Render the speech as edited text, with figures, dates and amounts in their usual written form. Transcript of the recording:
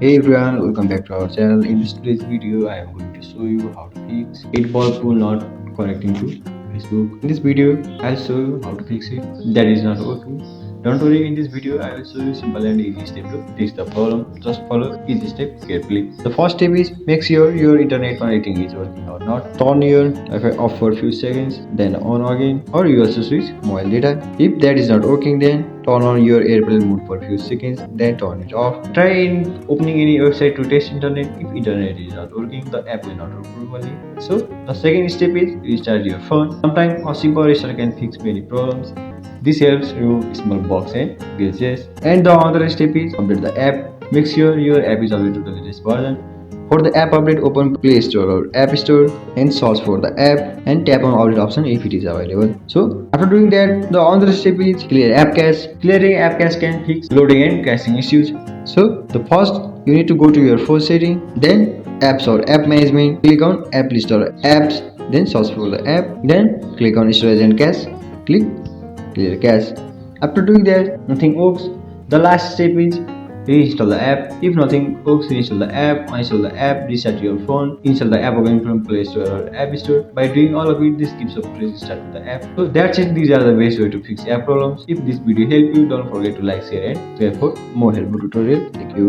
Hey everyone, welcome back to our channel. In this today's video, I am going to show you how to fix 8-ball pool not connecting to Facebook. In this video, I'll show you how to fix it. That is not working. Don't worry, in this video, I will show you simple and easy step to fix the problem. Just follow each step carefully. The first step is make sure your internet connecting is working or not. Turn your Wi-Fi off for a few seconds, then on again, or you also switch mobile data. If that is not working, then turn on your airplane mode for a few seconds, then turn it off. Try in opening any website to test internet. If internet is not working, the app will not work properly. So the second step is restart your phone. Sometimes a simple restart can fix many problems. This helps remove small bugs and glitches. And the other step is update the app. Make sure your app is updated to the latest version. For the app update, open Play Store or App Store and search for the app and tap on update option if it is available. So after doing that, the another step is clear app cache. Clearing app cache can fix loading and caching issues. So the first you need to go to your phone setting, then apps or app management, click on app list or apps, then search for the app, then click on storage and cache, click clear cache. After doing that, nothing works. The last step is reinstall the app. If nothing works, reinstall the app, uninstall the app, reset your phone, install the app again from Play Store or App Store. By doing all of it, this gives a fresh start to the app. So that's it. These are the best way to fix app problems. If this video helped you, don't forget to like, share and subscribe for more helpful tutorials. Thank you.